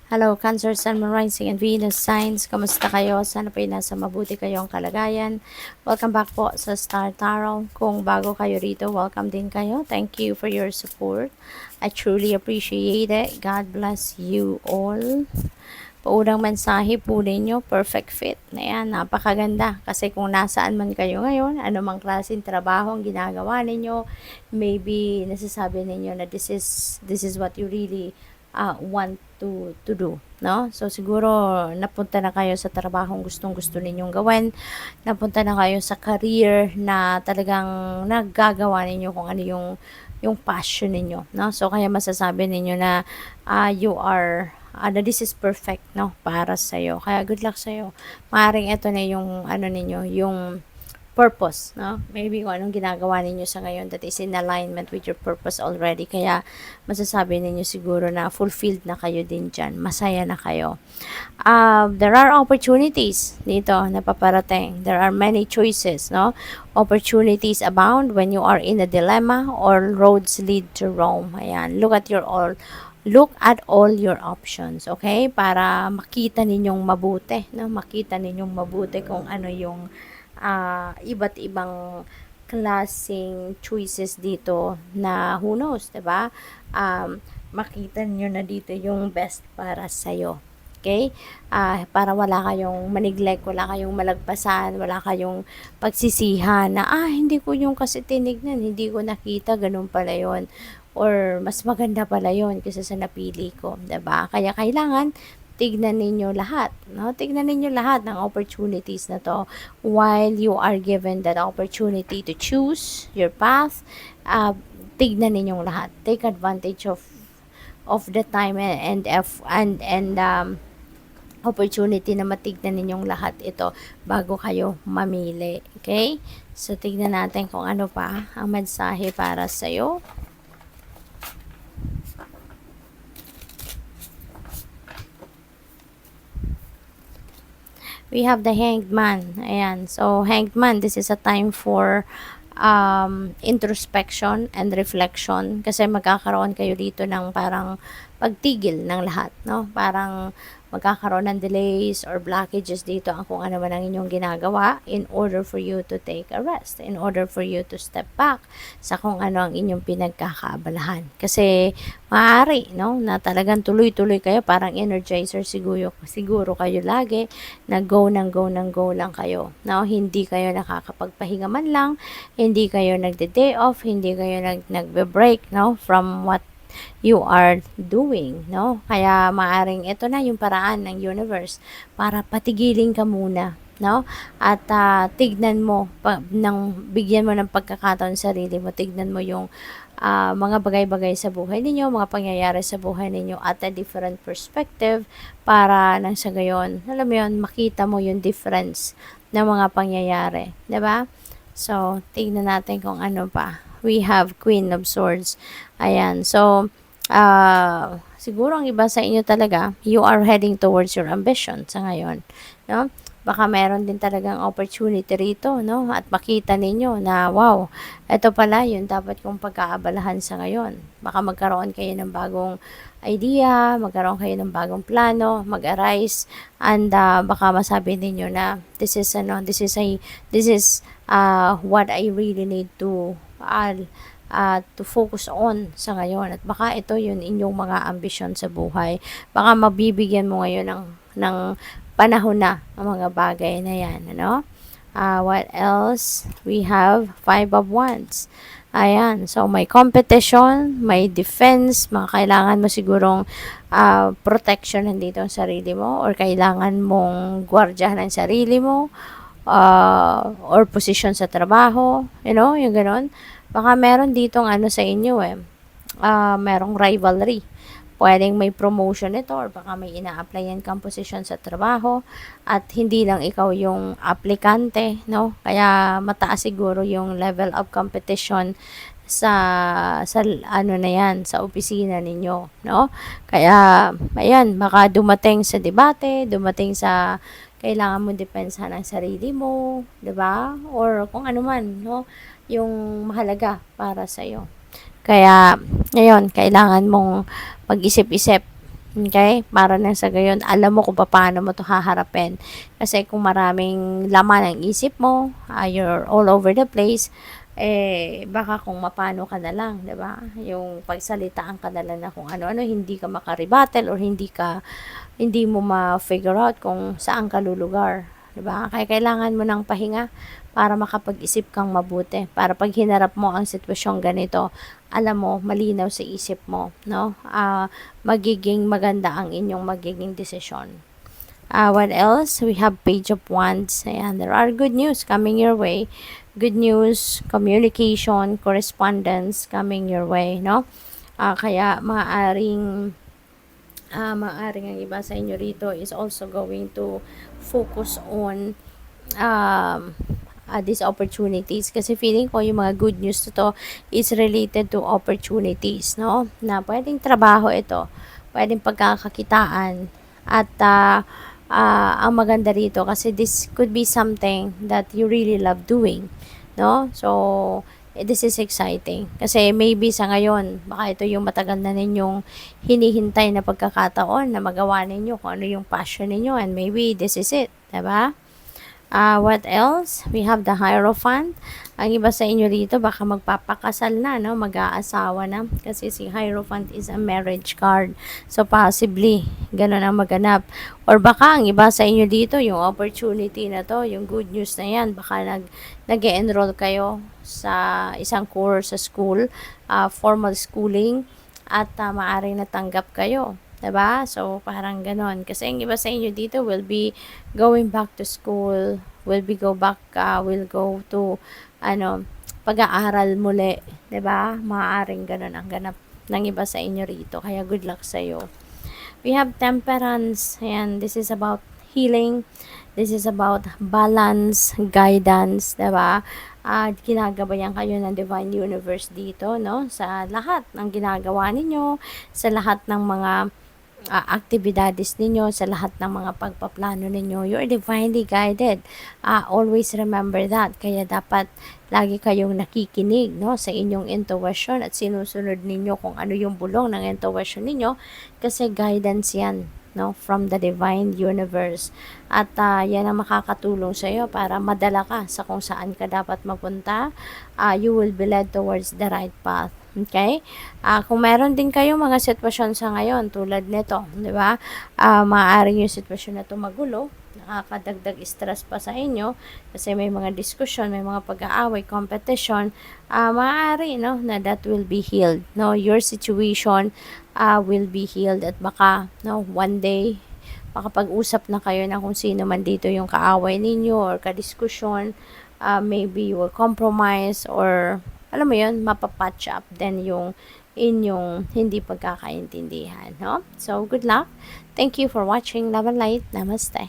Hello, Cancer, Sun, Moon, Rising, and Venus signs. Kamusta kayo? Sana po nasa mabuti kayong kalagayan. Welcome back po sa Star Tarot. Kung bago kayo rito, welcome din kayo. Thank you for your support. I truly appreciate it. God bless you all. Paunang mensahe po ninyo, perfect fit. Ayan, napakaganda. Kasi kung nasaan man kayo ngayon, anumang klaseng trabaho ang ginagawa ninyo, maybe nasasabi ninyo na this is what you really want to do, no? So siguro napunta na kayo sa trabahong gustong-gusto ninyong gawin, napunta na kayo sa career na talagang naggagawa ninyo kung ano yung passion ninyo, no? So kaya masasabi ninyo na you are this is perfect, no, para sa iyo. Kaya good luck sa iyo. Maaring ito na yung ano ninyo, yung purpose, no? Maybe kung anong ginagawa ninyo sa ngayon that is in alignment with your purpose already. Kaya masasabi ninyo siguro na fulfilled na kayo din dyan. Masaya na kayo. There are opportunities dito na paparating. There are many choices, no? Opportunities abound when you are in a dilemma or roads lead to Rome. Ayan. Look at all your options, okay? Para makita ninyong mabuti, no? Makita ninyong mabuti kung ano yung iba't ibang klaseng choices dito na who knows, 'di ba? Makita niyo na dito yung best para sa iyo. Okay? Para wala kayong maniglek, wala kayong malagpasan, wala kayong pagsisihan na hindi ko yung kasi tinignan, hindi ko nakita, ganun pala yon, or mas maganda pala yon kaysa sa napili ko, 'di ba? Kaya kailangan tignan ninyo lahat, no? Tignan ninyo lahat ng opportunities na to while you are given that opportunity to choose your path. Tignan ninyong lahat. Take advantage of the time and opportunity na matignan ninyong lahat ito bago kayo mamili. Okay? So, tignan natin kung ano pa ang mensahe para sa'yo. We have the Hanged Man. Ayan. So, Hanged Man, this is a time for introspection and reflection. Kasi magkakaroon kayo dito ng parang pagtigil ng lahat, no? Parang magkakaroon ng delays or blockages dito ang kung ano man ang inyong ginagawa in order for you to take a rest, in order for you to step back sa kung ano ang inyong pinagkakaabalahan. Kasi maaari, no, na talagang tuloy-tuloy kayo, parang energizer siguro kayo lagi, na go ng go ng go lang kayo, no? Hindi kayo nakakapagpahinga man lang, hindi kayo nagde-day off, hindi kayo nagbe-break, no, from what you are doing, no? Kaya maaring ito na yung paraan ng universe para patigilin ka muna, no? At tignan mo, bigyan mo ng pagkakataon sa sarili mo, tignan mo yung mga bagay-bagay sa buhay ninyo, mga pangyayari sa buhay ninyo at a different perspective para nang sa gayon, alam mo yun, makita mo yung difference ng mga pangyayari, 'di ba? So, tignan natin kung ano pa. We have Queen of Swords. Ayan. So, siguro ang iba sa inyo talaga, you are heading towards your ambition sa ngayon, no? Baka meron din talagang opportunity rito, no? At makita ninyo na, wow, ito pala yung dapat kong pagkaabalahan sa ngayon. Baka magkaroon kayo ng bagong idea, magkaroon kayo ng bagong plano, mag-arise, and baka masabi ninyo na this is what I really need to focus on sa ngayon. At baka ito yun inyong mga ambisyon sa buhay. Baka mabibigyan mo ngayon ng panahon na ang mga bagay na yan, ano? What else? We have 5 of Wands. Ayan. So, may competition, may defense, mga kailangan mo sigurong protection nandito ang sarili mo, or kailangan mong gwardyahan ang sarili mo, or position sa trabaho, you know, yung ganon. Baka meron ditong ano sa inyo merong rivalry. Pwedeng may promotion ito, or baka may ina-applyan kang position sa trabaho at hindi lang ikaw yung aplikante, no? Kaya mataas siguro yung level of competition sa ano na yan, sa opisina ninyo, no? Kaya ayan, baka dumating sa debate, dumating sa kailangan mo depensahan ang sarili mo, 'di ba? Or kung ano man, no, yung mahalaga para sa iyo. Kaya ngayon, kailangan mong pag-isip-isip, Okay? Para na sa gayon, alam mo kung paano mo to haharapin. Kasi kung maraming laman ang isip mo, you're all over the place, baka kung mapano ka na lang, 'di ba? Yung pagsalitaan ka na lang na kung ano-ano, hindi ka makaribatel or hindi mo ma-figure out kung saan ka lulugar, 'di ba? Kaya kailangan mo ng pahinga para makapag-isip kang mabuti. Para pag hinarap mo ang sitwasyong ganito, alam mo, malinaw sa isip mo, no? Magiging maganda ang inyong magiging desisyon. What else? We have Page of Wands. Ayan, there are good news coming your way. Good news, communication, correspondence coming your way, no? Kaya maaring ang iba sa inyo rito is also going to focus on these opportunities, kasi feeling ko yung mga good news na to is related to opportunities, no? Na pwedeng trabaho ito, pwedeng pagkakakitaan, at ang maganda rito kasi this could be something that you really love doing, no? So this is exciting kasi maybe sa ngayon baka ito yung matagal na ninyong hinihintay na pagkakataon na magawa ninyo kung ano yung passion ninyo, and maybe this is it, diba? What else? We have the Hierophant. Ang iba sa inyo rito, baka magpapakasal na, no? Mag-aasawa na. Kasi si Hierophant is a marriage card. So, possibly, ganun ang maganap. Or baka ang iba sa inyo dito, yung opportunity na to, yung good news na yan, baka nag-enroll kayo sa isang course sa school, formal schooling, at maaring natanggap kayo. Diba? So, parang ganon. Kasi ang iba sa inyo dito will be going back to school, will go to, pag-aaral muli. Diba? Maaaring ganon ang ganap ng iba sa inyo rito. Kaya good luck sa'yo. We have Temperance, and this is about healing. This is about balance, guidance, diba? Ginagabayan kayo ng Divine Universe dito, no? Sa lahat ng ginagawa ninyo, sa lahat ng mga aktibidades ninyo, sa lahat ng mga pagpaplano ninyo, you're divinely guided. Always remember that. Kaya dapat lagi kayong nakikinig, no, sa inyong intuition at sinusunod ninyo kung ano yung bulong ng intuition ninyo, kasi guidance yan, no, from the divine universe. At yan ang makakatulong sa iyo para madala ka sa kung saan ka dapat mapunta. You will be led towards the right path. Okay? Kung meron din kayong mga sitwasyon sa ngayon tulad nito, di ba? Maaaring yung sitwasyon na ito magulo, nakakadagdag stress pa sa inyo kasi may mga diskusyon, may mga pag-aaway, competition, maaari, no, na that will be healed, no? Your situation will be healed, at baka, no, one day makapag-usap na kayo na kung sino man dito yung kaaway ninyo or kadiskusyon. Maybe you will compromise, or alam mo yun, mapapatch up then yung inyong hindi pagkakaintindihan, no? So, good luck. Thank you for watching. Love and light. Namaste.